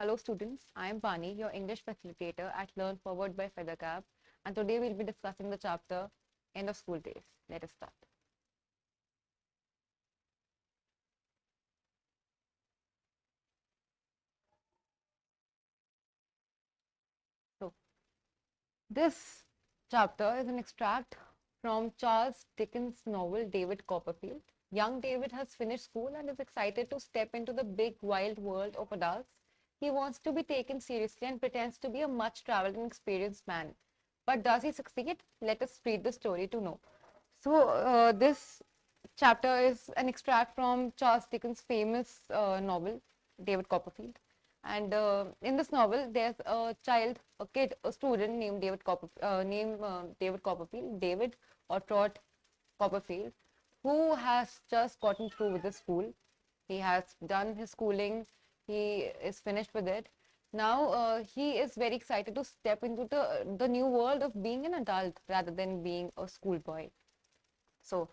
Hello students, I am Pani, your English facilitator at Learn Forward by Feathercap, and today we'll be discussing the chapter End of School Days. Let us start. So, this chapter is an extract from Charles Dickens' novel David Copperfield. Young David has finished school and is excited to step into the big wild world of adults. He wants to be taken seriously and pretends to be a much traveled and experienced man. But does he succeed? Let us read the story to know. This chapter is an extract from Charles Dickens' famous novel, David Copperfield. And in this novel, there's a child, a kid, a student named David Copperfield, David or Trot Copperfield, who has just gotten through with the school. He has done his schooling. He is finished with it. Now he is very excited to step into the new world of being an adult rather than being a schoolboy. So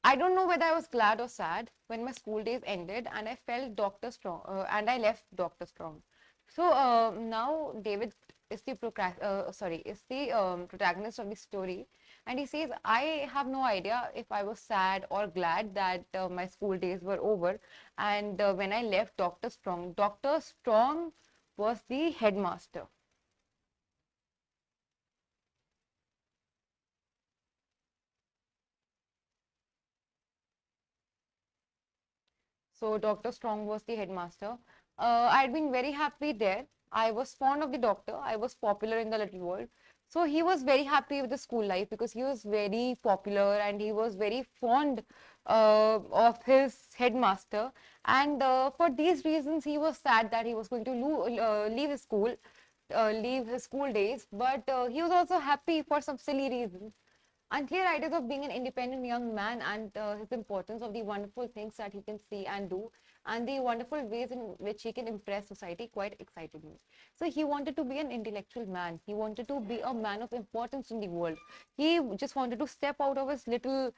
I don't know whether I was glad or sad when my school days ended and I felt Dr. Strong and I left Dr. Strong. So now David is the protagonist of the story, and he says, "I have no idea if I was sad or glad that my school days were over." And when I left Dr. Strong was the headmaster. So Dr. Strong was the headmaster. I had been very happy there. I was fond of the doctor. I was popular in the little world. So he was very happy with the school life because he was very popular and he was very fond of his headmaster. And for these reasons, he was sad that he was going to leave his school days. But he was also happy for some silly reasons. Unclear ideas of being an independent young man and his importance of the wonderful things that he can see and do and the wonderful ways in which he can impress society quite excited me. So he wanted to be an intellectual man. He wanted to be a man of importance in the world. He just wanted to step out of his little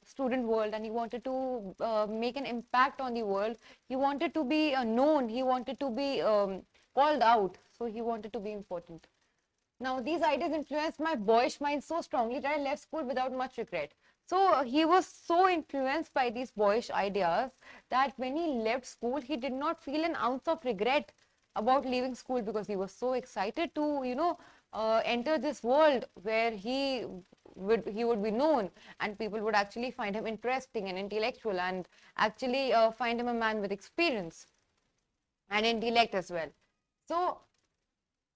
student world and he wanted to make an impact on the world. He wanted to be known. He wanted to be called out. So he wanted to be important. Now, these ideas influenced my boyish mind so strongly that I left school without much regret. So, he was so influenced by these boyish ideas that when he left school, he did not feel an ounce of regret about leaving school because he was so excited to, enter this world where he would be known and people would actually find him interesting and intellectual and actually find him a man with experience and intellect as well. So,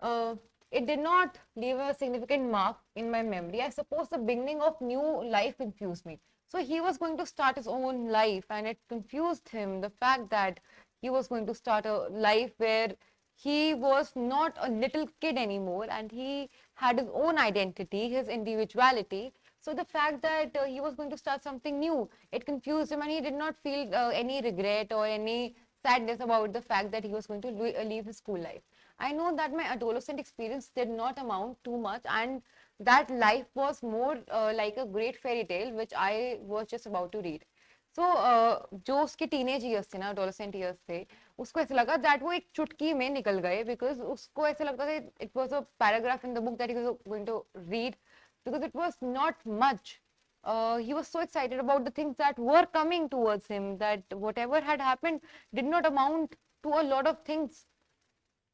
uh, it did not leave a significant mark in my memory. I suppose the beginning of new life confused me. So he was going to start his own life, and it confused him the fact that he was going to start a life where he was not a little kid anymore and he had his own identity, his individuality. So the fact that he was going to start something new, it confused him and he did not feel any regret or any sadness about the fact that he was going to leave his school life. I know that my adolescent experience did not amount too much and that life was more like a great fairy tale which I was just about to read. So जो उसके teenage years थे ना adolescent years थे उसको ऐसा लगा that वो एक चुटकी में निकल गए because उसको ऐसा लगता था it was a paragraph in the book that he was going to read because it was not much. He was so excited about the things that were coming towards him that whatever had happened did not amount to a lot of things.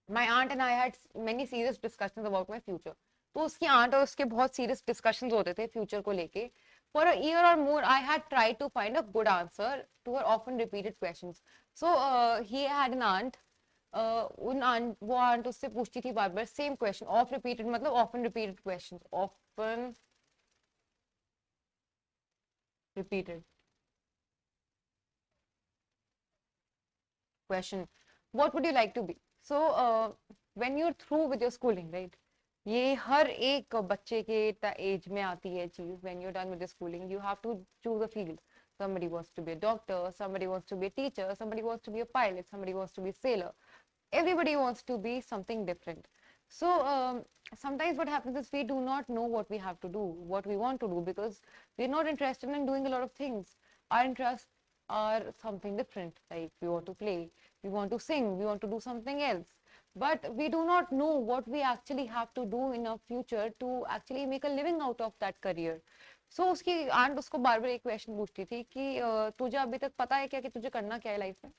My aunt and I had many serious discussions about my future. तो उसकी aunt और उसके बहुत serious discussions होते थे future को लेके. For a year or more, I had tried to find a good answer to her often repeated questions. So he had an aunt. वो aunt उससे पूछती थी बार बार same question, oft repeated मतलब often repeated questions, often repeated question. What would you like to be? So when you're through with your schooling, right? ये हर एक बच्चे के as में आती है चीज when you're done with your schooling you have to choose a field. Somebody wants to be a doctor, somebody wants to be a teacher, somebody wants to be a pilot, somebody wants to be a sailor. Everybody wants to be something different. So sometimes what happens is we do not know what we have to do, what we want to do because we're not interested in doing a lot of things. Our interests are something different, like we want to play, we want to sing, we want to do something else. But we do not know what we actually have to do in our future to actually make a living out of that career. So उसकी aunt उसको बार बार एक question पूछती थी कि तुझे अभी तक पता है क्या कि तुझे करना क्या है लाइफ में?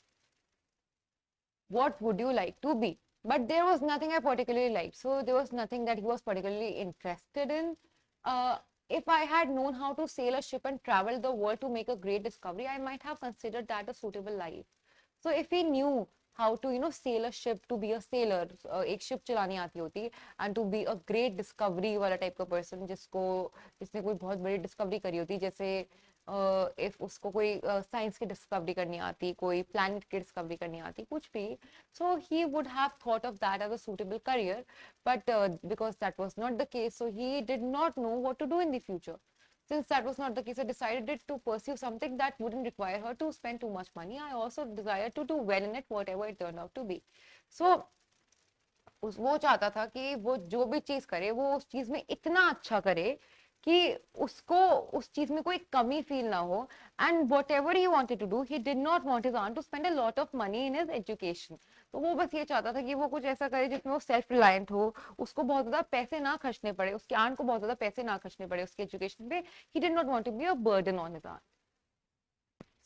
What would you like to be? But there was nothing I particularly liked. So there was nothing that he was particularly interested in. If I had known how to sail a ship and travel the world to make a great discovery, I might have considered that a suitable life. So if he knew how to, sail a ship, to be a sailor, एक ship चलानी आती होती, and to be a great discovery वाला type का person जिसने कोई बहुत बड़ी discovery करी होती, जैसे if उसको कोई साइंस की डिस्कवरी करनी आती, कोई प्लैनेट की डिस्कवरी करनी आती, कुछ भी, so he would have thought of that as a suitable career, but because that was not the case, so he did not know what to do in the future. Since that was not the case, I decided to pursue something that wouldn't require her to spend too much money. I also desired to do well in it, whatever it turned out to be. So वो चाहता था कि वो जो भी चीज करे वो उस चीज में इतना अच्छा करे कि उसको उस चीज में कोई कमी फील ना हो. And whatever he wanted to do, he did not want his aunt to spend a lot of money in his education. तो वो बस ये चाहता था कि वो कुछ ऐसा करे जिसमें वो सेल्फ रिलायंट हो, उसको बहुत ज्यादा पैसे ना खर्चने पड़े, उसके आंट को बहुत ज्यादा पैसे ना खर्चने पड़े उसकी एजुकेशन पे. He did not want to be a burden on his aunt.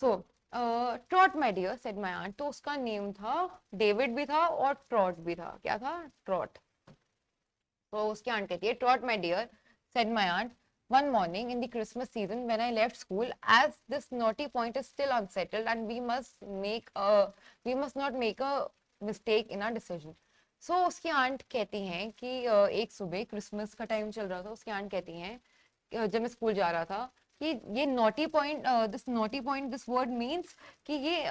So Trot my dear said my aunt. तो उसका नेम था, डेविड भी था और ट्रॉट भी था. क्या था? ट्रॉट. तो उसकी आंट कहती है, Trot my dear said my aunt, one morning in the Christmas season when I left school, as this naughty point is still unsettled and we must not make a mistake in our decision. So उसकी aunt कहती हैं कि एक सुबह Christmas का time चल रहा था. उसकी आंट कहती हैं जब मैं स्कूल जा रहा था कि ये knotty point, this word means कि ये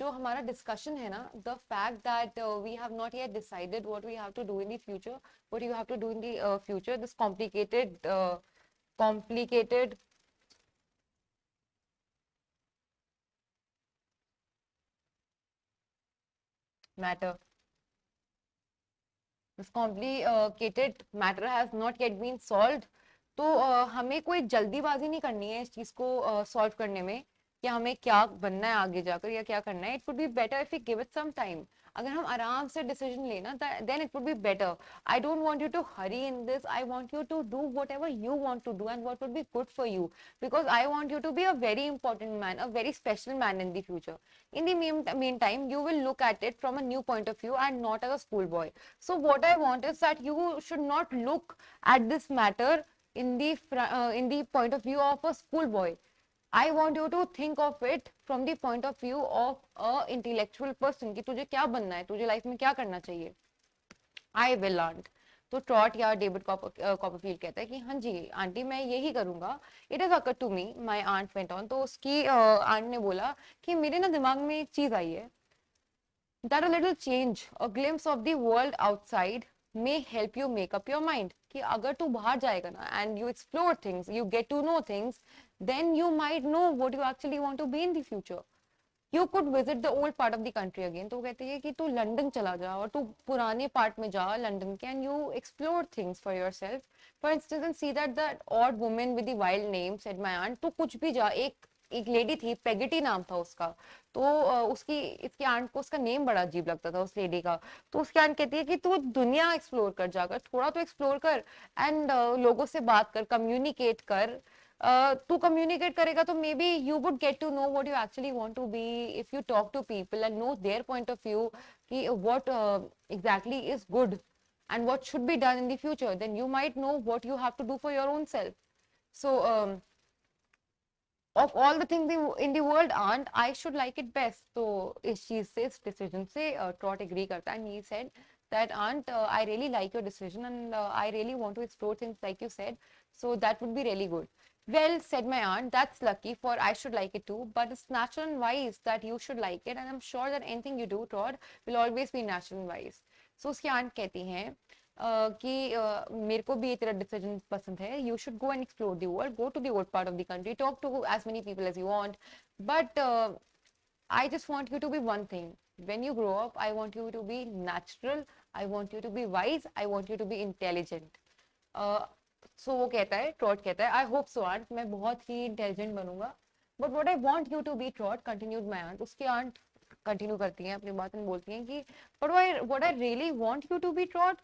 जो हमारा डिस्कशन है ना, the fact that we have not yet decided what we have to do in the future, what you have to do in the future, this complicated matter. This complicated matter has not yet been solved. तो हमें कोई जल्दीबाजी नहीं करनी है इस चीज को सॉल्व करने में कि हमें क्या बनना है आगे जाकर या क्या करना है. It would be better if we give it some time. अगर हम आराम से डिसीजन लेना, then it would be better. I don't want you to hurry in this. I want you to do whatever you want to do and what would be good for you, because I want you to be a very important man, a very special man in the future. In the meantime, you will look at it from a new point of view and not as a schoolboy. So what I want is that you should not look at this matter in the point of view of a schoolboy. I want you to think of it from the point of view of a intellectual person कि तुझे क्या बनना है, तुझे life में क्या करना चाहिए. I will aunt. तो ट्रॉट या डेविड कॉपरफील्ड कहता है कि हाँ जी आंटी मैं यही करूंगा. It is occur to me, my aunt went on. तो उसकी आंट ने बोला कि मेरे ना दिमाग में एक चीज आई है, that a little change, a glimpse of the world outside may help you make up your mind. कि अगर तू बाहर जाएगा ना and you explore things, you get to know things, then you might know what you actually want to be in the future. You could visit the old part of the country again. तो कहती है कि तू London चला जा और तू पुराने पार्ट में जा लंदन के, and you explore things for yourself. For instance, and see that odd woman with the wild name, said my aunt. तू कुछ भी जा. एक लेडी थी, पेगेटी नाम था उसका. तो इसकी आंट को उसका नेम बड़ा अजीब लगता था उस लेडी का. तो उसकी आंट कहती है कि तू दुनिया एक्सप्लोर कर, जाकर थोड़ा तो एक्सप्लोर कर एंड लोगों से बात कर, कम्युनिकेट कर. तू कम्युनिकेट करेगा तो maybe you would get to know what you actually want to be if you talk to people and know their point of view कि what exactly is good and what should be done in the future. Then you might know what you have to do for your own self. So of all the things in the world, aunt, I should like it best. So इस चीज से, इस decision से Trot agree करता है and he said that aunt, I really like your decision and I really want to explore things like you said, so that would be really good. Well, said my aunt, that's lucky, for I should like it too, but it's natural and wise that you should like it, and I'm sure that anything you do, Trot, will always be natural and wise. So उसकी aunt कहती हैं कि मेरे को भी ये तेरा decision पसंद है. You should go and explore the world, go to the old part of the country, talk to as many people as you want, but I just want you to be one thing. When you grow up, I want you to be natural, I want you to be wise, I want you to be intelligent. So वो कहता है, trout कहता है, I hope so aunt, मैं बहुत ही intelligent बनूंगा. But what I want you to be, Trot continued my aunt. उसकी आंट कंटिन्यू करती हैं अपनी बात एंड बोलती हैं कि what I really want you to be Trot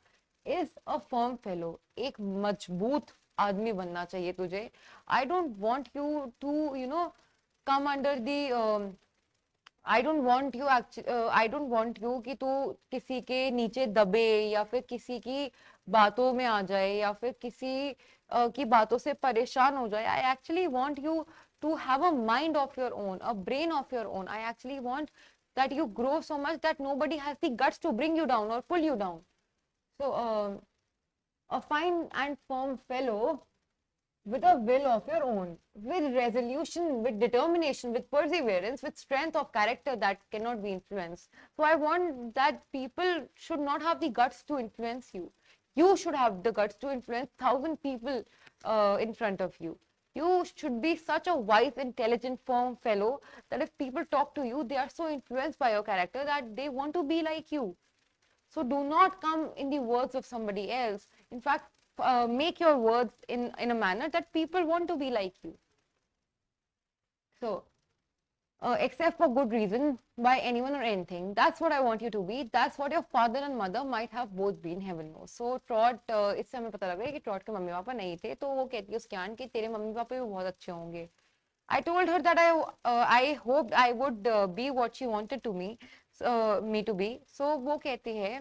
is a firm fellow, एक मजबूत आदमी बनना चाहिए तुझे. I don't want you to come under the I don't want you कि तू किसी के नीचे दबे या फिर किसी की बातों में आ जाए या फिर किसी की बातों से परेशान हो जाए. I actually want you to have a mind of your own, a brain of your own. I actually want that you grow so much that nobody has the guts to bring you down or pull you down. So, a fine and firm fellow with a will of your own, with resolution, with determination, with perseverance, with strength of character that cannot be influenced. So I want that people should not have the guts to influence you. You should have the guts to influence 1,000 people in front of you. You should be such a wise, intelligent, firm fellow that if people talk to you, they are so influenced by your character that they want to be like you. So do not come in the words of somebody else. In fact, make your words in a manner that people want to be like you. So, except for good reason by anyone or anything, that's what I want you to be. That's what your father and mother might have both been, heaven knows. So Trot, इससे हमें पता लग रहा है कि Trot के mummy papa नहीं थे, तो वो कहती है उसके आंट कि तेरे मम्मी पापा भी बहुत अच्छे होंगे. I told her that I hoped I would be what she wanted to me to be. So वो कहती है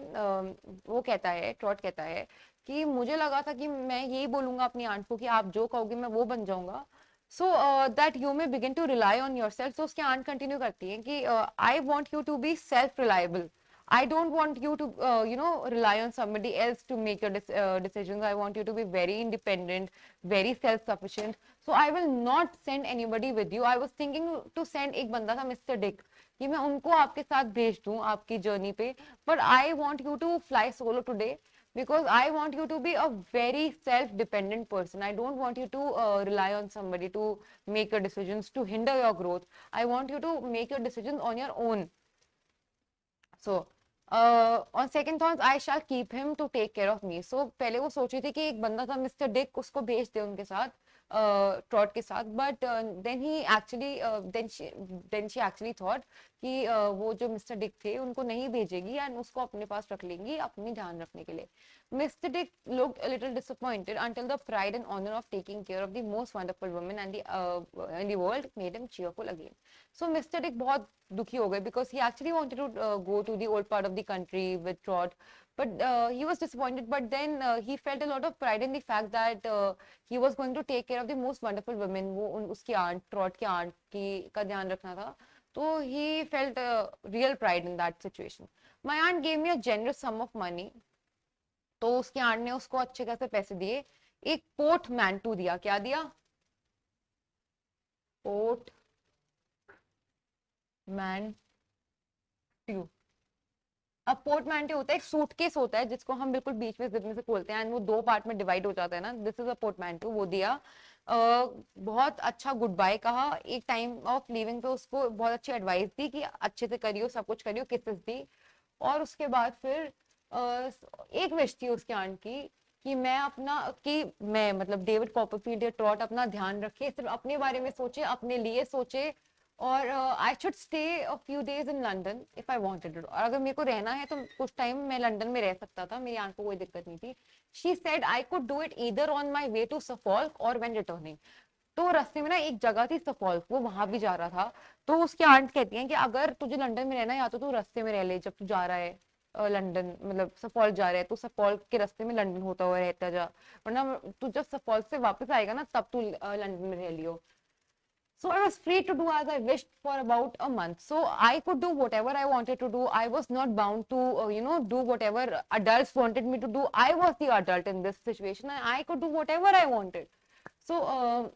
वो कहता है ट्रॉट कहता है कि मुझे लगा था कि मैं यही बोलूंगा अपनी आंट को कि आप जो कहोगे मैं वो बन जाऊंगा. So that you may begin to rely on yourself. So उसकी आंट कंटिन्यू करती है कि I want you to be self-reliable. I don't want you to, rely on somebody else to make your decisions. I want you to be very independent, very self-sufficient. So I will not send anybody with you. I was thinking to send एक बंदा था mister Dick कि मैं उनको आपके साथ भेज दूं आपकी जर्नी पे. But I want you to fly solo today because I want you to be a very self-dependent person. I don't want you to rely on somebody to make your decisions to hinder your growth. I want you to make your decisions on your own. So on second thoughts I shall keep him to take care of me. So पहले वो सोच रही थी कि एक बंदा था mister Dick उसको भेज दे उनके साथ ट्रॉट के साथ. But then she actually thought कि वो जो मिस्टर डिक थे उनको नहीं भेजेगी एंड उसको अपने पास रख लेंगी अपनी ध्यान रखने के लिए. Mr. Dick looked a little disappointed until the pride and honor of taking care of the most wonderful woman in the world made him cheerful again. So Mr. Dick बहुत दुखी हो गए because he actually wanted to go to the old part of the country with Trot, but he was disappointed. But then he felt a lot of pride in the fact that he was going to take care of the most wonderful women. वो उसकी aunt Trot की aunt की का ध्यान रखना था. So he felt real pride in that situation. My aunt gave me a generous sum of money. तो उसकी आंट ने उसको अच्छे खासे पैसे दिए. एक पोर्टमैंटू दिया. क्या दिया? पोर्टमैंटू. अब पोर्टमैंटू होता है एक सूटकेस होता है जिसको हम बिल्कुल बीच में जिप में से खोलते हैं एंड वो दो पार्ट में डिवाइड हो जाता है ना. This is a portmanteau. वो दिया. बहुत अच्छा गुड बाय कहा. एक टाइम ऑफ लिविंग पे उसको बहुत अच्छी एडवाइस दी कि अच्छे से करियो सब कुछ करियो. किसेस दी. और उसके बाद फिर एक विश थी उसके आंट की कि मैं मतलब डेविड कॉपरफील्ड या ट्रॉट अपना ध्यान रखे, सिर्फ अपने बारे में सोचे, अपने लिए सोचे. और I should stay a few days in London if I wanted it. और अगर मेरे को रहना है तो कुछ टाइम मैं लंदन में रह सकता था. मेरी आंट को कोई दिक्कत नहीं थी. She said I could do it either on my way to Suffolk और व्हेन रिटर्निंग. तो रास्ते में ना एक जगह थी सफॉल्क, वो वहां भी जा रहा था. तो उसकी आंट कहती है कि अगर तुझे लंदन में रहना है या तो तू रास्ते में रह ले जब तू जा रहा है लंदन, मतलब सफॉल्क जा रहा है तो सफॉल्क के रास्ते में लंदन होता हुआ रहता जा, वरना तू जब सफॉल्क से वापस आएगा ना तब तू लंदन में रह लियो. So I was free to do as I wished for about a month. So I could do whatever I wanted to do. I was not bound to, do whatever adults wanted me to do. I was the adult in this situation and I could do whatever I wanted. So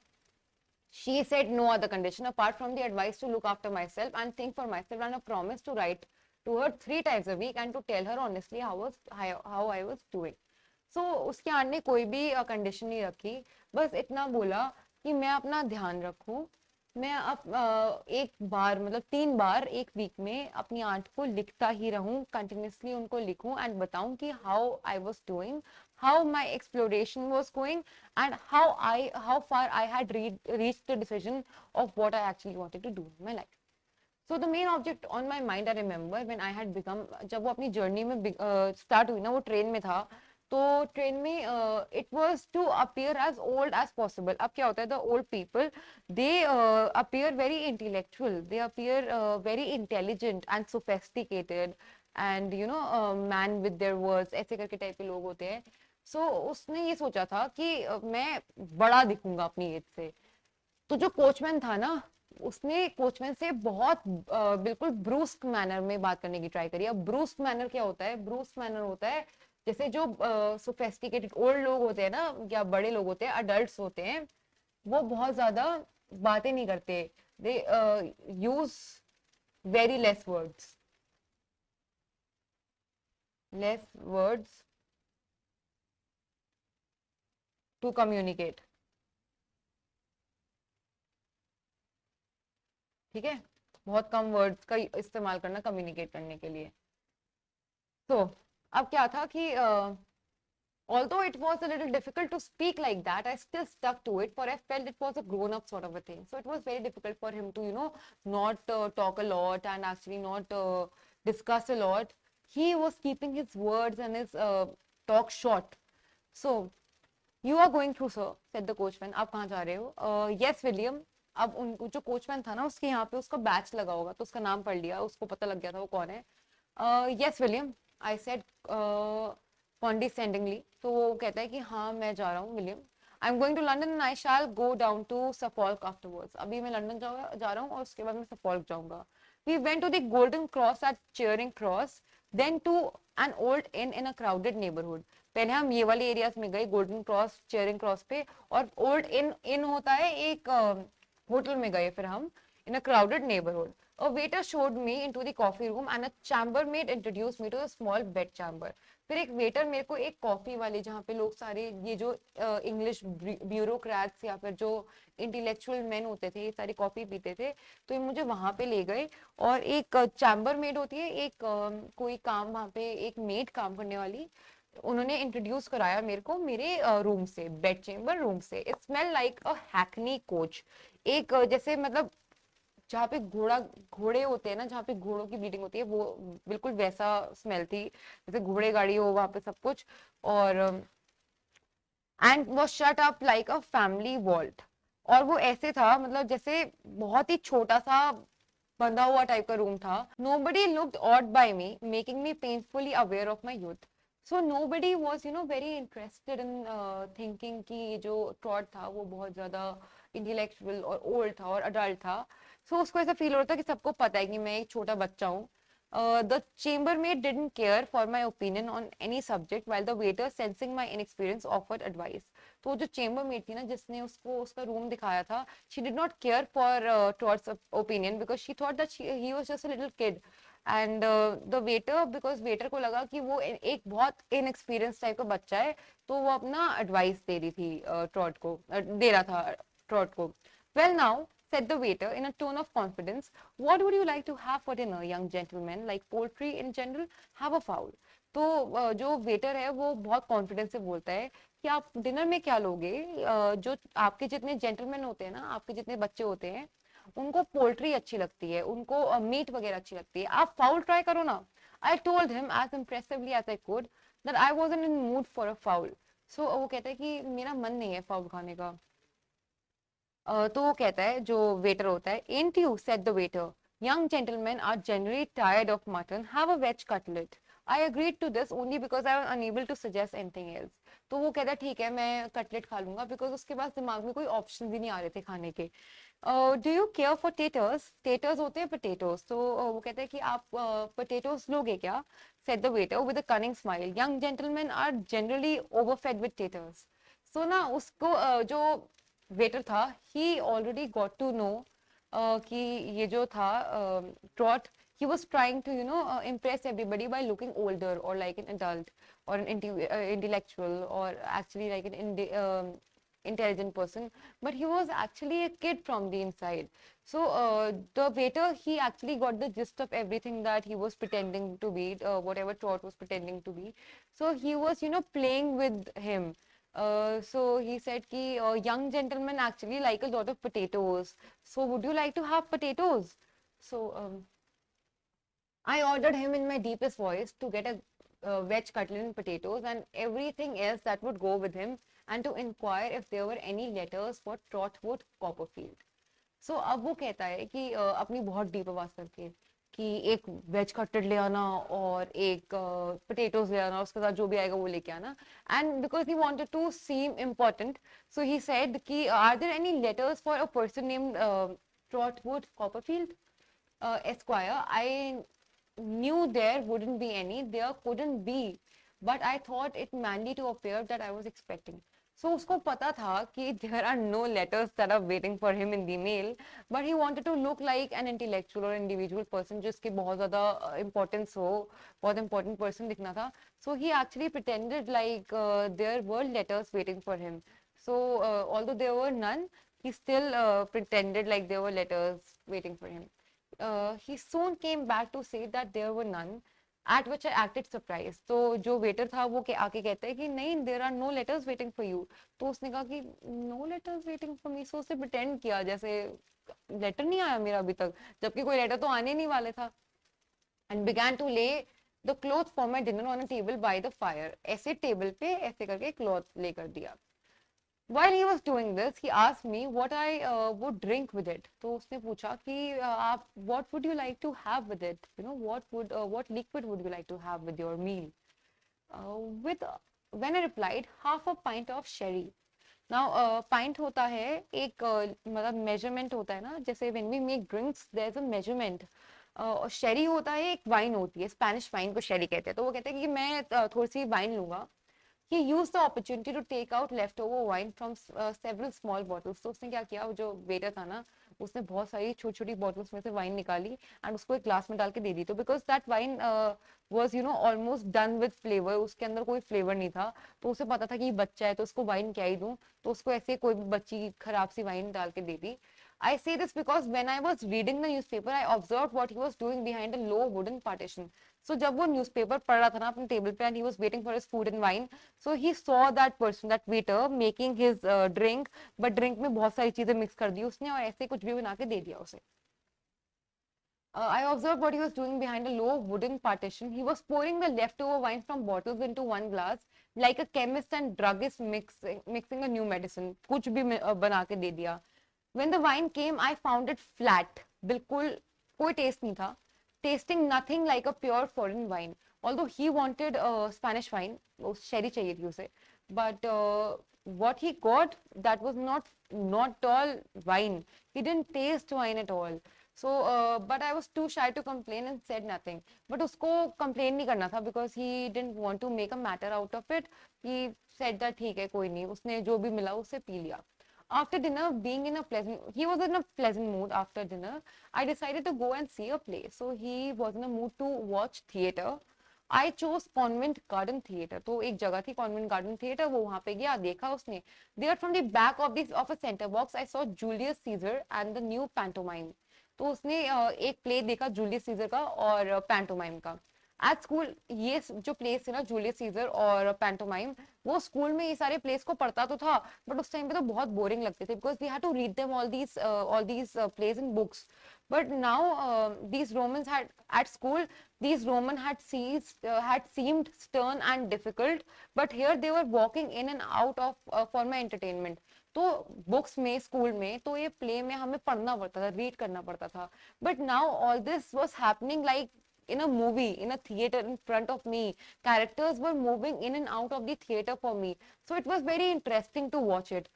she said no other condition apart from the advice to look after myself and think for myself and a promise to write to her 3 times a week and to tell her honestly how I was doing. So उसके aunt ने कोई भी condition नहीं रखी. बस इतना बोला कि मैं अपना ध्यान रखूं. मैं अब एक बार मतलब 3 बार एक वीक में अपनी आंट को लिखता ही रहूं, कंटिन्यूसली उनको लिखूं एंड बताऊं कि how I was doing, how my exploration was going and how far I had reached the decision of what I actually wanted to do in my life. So the main object on my mind, I remember when I had become, जब वो अपनी journey में start हुई ना, वो train में था, तो ट्रेन में it was to appear as old as possible. अब क्या होता है, the old people they appear very intellectual, they appear very intelligent and sophisticated and you know man with their words, ऐसे करके टाइप के लोग होते हैं. सो उसने ये सोचा था कि मैं बड़ा दिखूंगा अपनी एज से. तो जो कोचमैन था ना, उसने कोचमैन से बहुत बिल्कुल ब्रूस्क मैनर में बात करने की ट्राई करी. अब ब्रूस्क मैनर क्या होता है? ब्रूस्क मैनर होता है जैसे जो सोफेस्टिकेटेड ओल्ड लोग होते हैं ना, या बड़े लोग होते हैं, अडल्ट होते हैं, वो बहुत ज्यादा बातें नहीं करते. They use very less words to communicate. ठीक है, बहुत कम वर्ड्स का इस्तेमाल करना कम्युनिकेट करने के लिए. तो अब क्या था कि although it was a little difficult to speak like that, I still stuck to it, for I felt it was a grown-up sort of a thing. So it was very difficult for him to, you know, not talk a lot and actually not discuss a lot. He was keeping his words and his talk short. So, you are going through, sir, said the coachman. आप कहाँ जा रहे हो? Yes, William. अब उनको जो coachman था ना, उसके यहाँ पे उसका बैच लगा होगा, तो उसका नाम पढ़ लिया, उसको पता लग गया था वो कौन है. Yes, William, I said condescendingly. तो वो कहता है कि हाँ मैं जा रहा हूँ William. I am going to London and I shall go down to Suffolk afterwards. अभी मैं लंदन जा रहा हूँ और उसके बाद मैं सफॉल्क जाऊंगा. We went to the Golden Cross at Charing Cross, then to an old inn in a crowded neighbourhood. पहले हम ये वाले एरियाज में गए, गोल्डन क्रॉस, चेयरिंग क्रॉस पे, और ओल्ड इन इन होता है एक होटल में गए फिर हम, in a crowded neighborhood. A waiter showed me into the coffee room and a chambermaid introduced me to a small bed chamber. फिर एक वेटर मेरे को एक कॉफी वाले, जहाँ पे लोग सारे ये जो इंग्लिश ब्यूरोक्रेट्स या फिर जो इंटेलेक्चुअल मैन होते थे, ये सारी कॉफी पीते थे, तो ये मुझे वहां पे ले गए. और एक चैम्बर मेड होती है, एक कोई काम वहां पे, एक मेड काम करने वाली, उन्होंने इंट्रोड्यूस कराया मेरे को मेरे रूम से, बेड चेम्बर रूम से. It smell like a Hackney coach. एक जैसे मतलब जहाँ पे घोड़े होते हैं ना, जहाँ पे घोड़ों की ब्रीडिंग होती है, वो बिल्कुल वैसा स्मेल थी, जैसे घोड़े गाड़ी हो वहां पे सब कुछ. और and was shut up like a family vault. और वो ऐसे था, मतलब जैसे बहुत ही छोटा सा बंधा हुआ टाइप का रूम था. Nobody looked odd by me, making me painfully aware of my youth. So nobody was very interested in thinking कि ये जो ट्रॉट था वो बहुत ज्यादा इंटेलेक्चुअल और ओल्ड था और अडल्ट था. सो उसको ऐसा फील हो रहा था कि सबको पता है कि मैं एक छोटा बच्चा हूँ. The chambermaid didn't care for my opinion on any subject, while the waiter, sensing my inexperience, offered advice. तो जो chambermaid थी ना, जिसने उसको उसका रूम दिखाया था, she did not care for Todd's opinion because she thought that he was just a little kid. And the waiter, because waiter को लगा कि वो एक बहुत inexperienced टाइप का बच्चा है, तो वो अपना advice दे रही थी Todd को, दे रहा था Todd को. Well now, said the waiter in a tone of confidence, what would you like to have for dinner, young gentleman? Like poultry in general, have a fowl. तो जो वेटर है वो बहुत कॉन्फिडेंस से बोलता है कि आप डिनर में क्या लोगे. जो आपके जितने जेंटलमैन होते हैं ना, आपके जितने बच्चे होते हैं, उनको पोल्ट्री अच्छी लगती है, उनको मीट वगैरह अच्छी लगती है, आप फाउल ट्राई करो ना. I told him as impressively as I could that I wasn't in mood for a fowl. So वो कहता है कि मेरा मन नहीं है फाउल खाने का. तो वो कहता है, जो वेटर होता है, ain't you, said the waiter, young gentlemen are generally tired of mutton, have a veg cutlet. I agreed to this only because I was unable to suggest anything else. तो वो कहता है ठीक है मैं कटलेट खा लूंगा, बिकॉज उसके पास दिमाग में कोई ऑप्शन भी नहीं आ रहे थे खाने के. Do you care for taters? Taters होते हैं पोटेटोज. तो वो कहता है कि आप पोटेटोज लोगे क्या? said the waiter with a cunning smile. Young gentlemen are generally overfed with taters. So ना उसको जो वेटर था, ही ऑलरेडी गॉट टू नो कि ये जो था trout, he was trying to impress everybody by looking older or like an adult or an intellectual or actually like an intelligent person, but he was actually a kid from the inside. So the waiter, he actually got the gist of everything that he was pretending to be, whatever Trot was pretending to be. So he was playing with him. So he said ki young gentlemen actually like a lot of potatoes. So would you like to have potatoes? So I ordered him in my deepest voice to get a veg cutlet and potatoes and everything else that would go with him, and to inquire if there were any letters for Trotwood Copperfield. So अब वो कहता है कि अपनी बहुत deep आवाज करके कि एक वेज कटलेट ले आना और एक पोटैटोज ले आना, उसके साथ जो भी आएगा वो लेके आना. And because he wanted to seem important, so he said कि are there any letters for a person named Trotwood Copperfield Esquire. I knew there wouldn't be any, there couldn't be, but I thought it manly to appear that I was expecting. So उसको पता था कि there are no letters that are waiting for him in the mail, but he wanted to look like an intellectual or individual person जिसके बहुत ज़्यादा importance हो, बहुत important person दिखना था. So he actually pretended like there were letters waiting for him. So although there were none, he still pretended like there were letters waiting for him. He soon came back to say that there were none, at which I acted surprised. तो जो waiter था वो आके कहता है कि नहीं, there are no letters waiting for you. तो उसने कहा कि no letters waiting for me. So उसने pretend किया जैसे letter नहीं आया मेरा अभी तक, जबकि कोई letter तो आने नहीं वाले था. And began to lay the cloth for my dinner on a table by the fire. ऐसे table पे ऐसे करके cloth लेकर दिया. While he was doing this, he asked me what I would drink with it. तो उसने पूछा कि आप what would you like to have with it? You know, what liquid would you like to have with your meal? With when I replied, half a pint of sherry. Now pint होता है एक मतलब measurement होता है ना, जैसे when we make drinks there's a measurement. और sherry होता है एक wine होती है, Spanish wine को sherry कहते हैं. तो वो कहते हैं कि मैं थोड़ी सी wine लूंगा. He used the opportunity to take out leftover wine from several small bottles. तो उसने क्या किया, वो जो वेटर था ना, उसने बहुत सारी छोटी छोटी बॉटल्स में से वाइन निकाली एंड उसको एक ग्लास में डाल के दे दी. तो because that wine was almost done with flavour, उसके अंदर कोई फ्लेवर नहीं था, तो उसे पता था कि बच्चा है तो उसको वाइन क्या ही दूं, तो उसको ऐसे कोई भी बच्ची खराब सी वाइन डाल के दे दी. I say this because when I was reading the newspaper, I observed what he was doing behind a low wooden partition. So जब वो newspaper पढ़ रहा था ना अपने table पे and he was waiting for his food and wine, so he saw that person, that waiter making his drink, but drink में बहुत सारी चीजें mix कर दी उसने और ऐसे कुछ भी बना के दे दिया उसे. I observed what he was doing behind a low wooden partition. He was pouring the leftover wine from bottles into one glass, like a chemist and druggist mixing a new medicine. कुछ भी बना के दे दिया. When the wine came, I found it flat. बिल्कुल कोई taste नहीं था. Tasting nothing like a pure foreign wine. Although he wanted Spanish wine, sherry चाहिए थी उसे. But what he got, that was not all wine. He didn't taste wine at all. So, but I was too shy to complain and said nothing. But उसको complain नहीं करना था because he didn't want to make a matter out of it. He said that ठीक है कोई नहीं, उसने जो भी मिला उसे पी लिया. After dinner, he was in a pleasant mood after dinner. I decided to go and see a play. So he was in a mood to watch theatre. I chose Convent Garden Theatre. तो एक जगह थी Convent Garden Theatre, वो वहाँ पे गया, देखा उसने. There from the back of a center box, I saw Julius Caesar and the new pantomime. तो उसने एक प्ले देखा जूलियस सीजर का और पैंटोमाइम का. एट स्कूल ये जो प्लेस थे ना जूलियस सीजर और पैंटोमाइम, वो स्कूल में ये सारे प्लेस को पढ़ता तो था बट उस टाइम पे तो बहुत बोरिंग लगते थे because we had to read them all these place in books. But now these Romans had at school, these Roman had seemed stern and difficult, but here they were walking in and out of for my entertainment. तो books में school में तो ये play में हमें पढ़ना पड़ता था, रीड करना पड़ता था. But now all this was happening like in a movie, in a theater in front of me. Characters were moving in and out of the theater for me, so it was very interesting to watch it.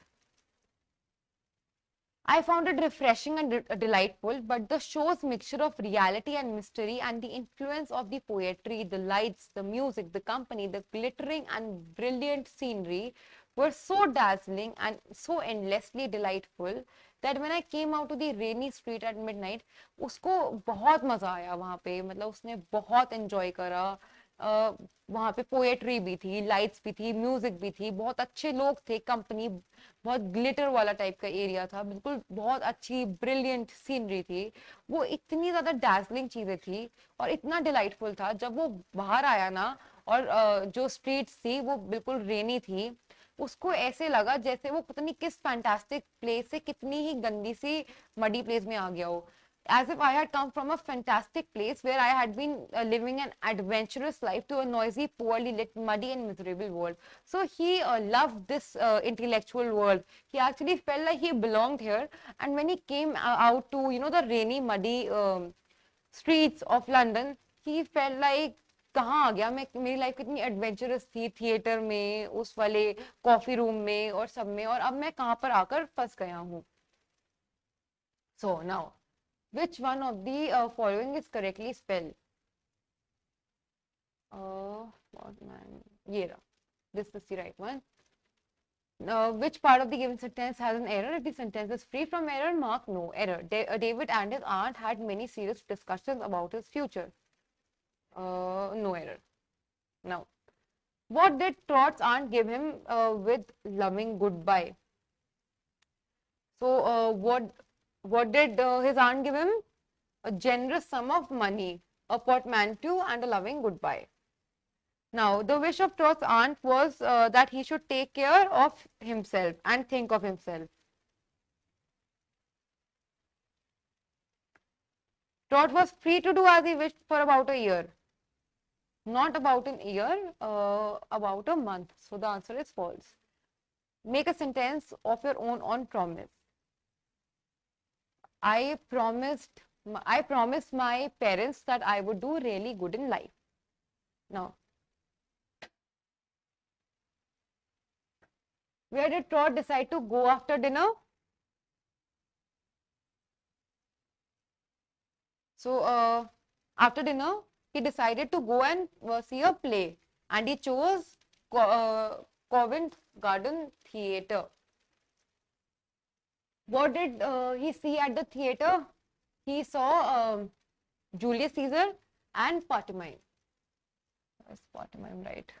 I found it refreshing and delightful, but the show's mixture of reality and mystery and the influence of the poetry, the lights, the music, the company, the glittering and brilliant scenery were so dazzling and so endlessly delightful that when I came out to the rainy street at midnight, उसको बहुत मजा आया वहाँ पे, मतलब उसने बहुत enjoy करा. वहाँ पे पोएट्री भी थी, लाइट्स भी थी, म्यूजिक भी थी, बहुत अच्छे लोग थे, कंपनी बहुत ग्लिटर वाला टाइप का एरिया था, बिल्कुल बहुत अच्छी ब्रिलियंट सीनरी थी. वो इतनी ज्यादा डैजलिंग चीजें थी और इतना डिलाइटफुल था. जब वो बाहर आया ना और जो स्ट्रीट्स थी वो बिल्कुल रेनी थी, उसको ऐसे लगा जैसे वो पता नहीं किस फैंटास्टिक प्लेस से कितनी ही गंदी सी मडी प्लेस में आ गया हो. as if I had come from a fantastic place where I had been living an adventurous life to a noisy, poorly lit, muddy, and miserable world. So he loved this intellectual world. He actually felt like he belonged here. And when he came out to, the rainy, muddy streets of London, he felt like कहाँ आ गया मैं, मेरी life कितनी adventurous थी, theatre में, उस वाले coffee room में और सब में, और अब मैं कहाँ पर आकर फंस गया हूँ. So now, which one of the following is correctly spelled? What man? Yeah, this is the right one. Which part of the given sentence has an error? If the sentence is free from error, mark no error. David and his aunt had many serious discussions about his future. No error. Now, what did Trot's aunt give him with loving goodbye? So, what did his aunt give him? A generous sum of money, a portmanteau, and a loving goodbye. Now, the wish of Trot's aunt was that he should take care of himself and think of himself. Trot was free to do as he wished for about a year. Not about an year, about a month. So the answer is false. Make a sentence of your own on promise. I promised my parents that I would do really good in life. Now, where did Trot decide to go after dinner? So, after dinner, he decided to go and see a play, and he chose Covent Garden Theatre. What did he see at the theatre? He saw Julius Caesar and pantomime. That's pantomime, right?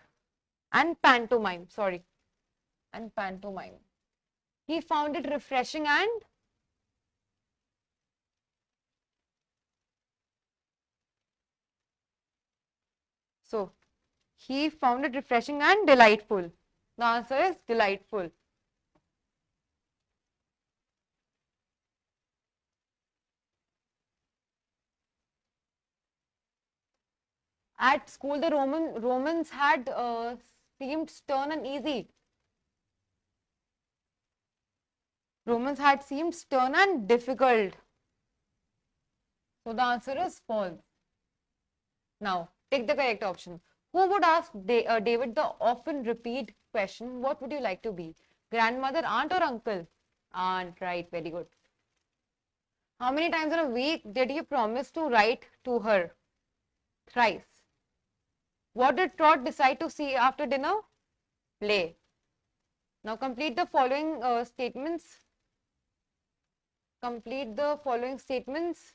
And pantomime, sorry. And pantomime. He found it refreshing and so he found it refreshing and delightful. The answer is delightful. At school, the Romans had seemed stern and easy. Romans had seemed stern and difficult. So the answer is false. Now, take the correct option. Who would ask David the often repeated question, what would you like to be? Grandmother, aunt or uncle? Aunt, right, very good. How many times in a week did he promise to write to her? Thrice. What did Trot decide to see after dinner? Play. Now complete the following statements. Complete the following statements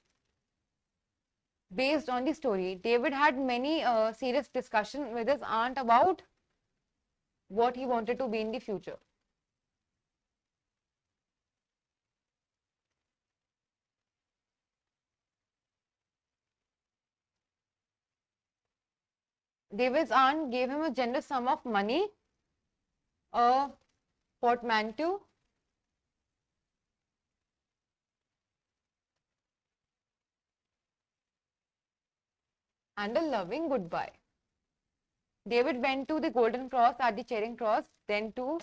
based on the story. David had many serious discussions with his aunt about what he wanted to be in the future. David's aunt gave him a generous sum of money, a portmanteau, and a loving goodbye. David went to the Golden Cross at the Charing Cross, then to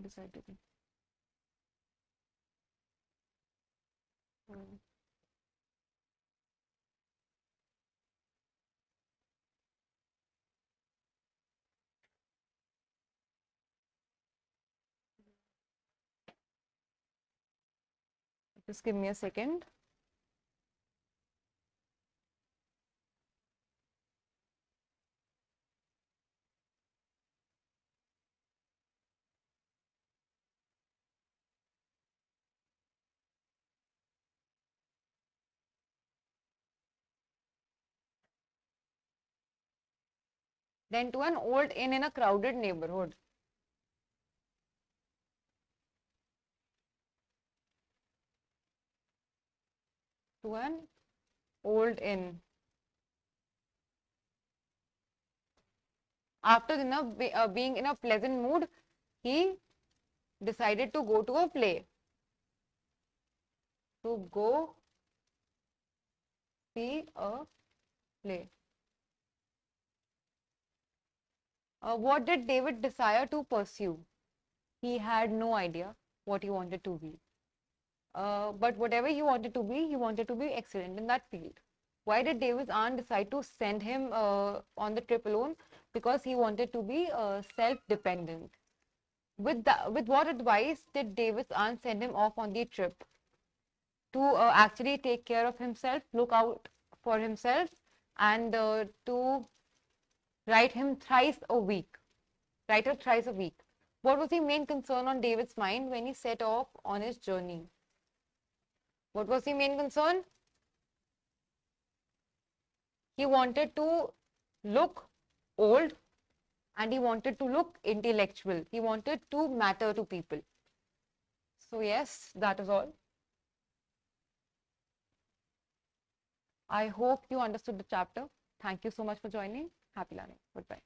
decided. Just give me a second. Then to an old inn in a crowded neighborhood. to an old inn. After dinner, being in a pleasant mood, he decided to go to a play. To go see a play. What did David desire to pursue? He had no idea what he wanted to be. But whatever he wanted to be excellent in that field. Why did David's aunt decide to send him on the trip alone? Because he wanted to be self-dependent. With what advice did David's aunt send him off on the trip? To actually take care of himself, look out for himself, and to write him thrice a week. Write it thrice a week. What was the main concern on David's mind when he set off on his journey? What was the main concern? He wanted to look old and he wanted to look intellectual. He wanted to matter to people. So yes, that is all. I hope you understood the chapter. Thank you so much for joining. Happy learning. Goodbye.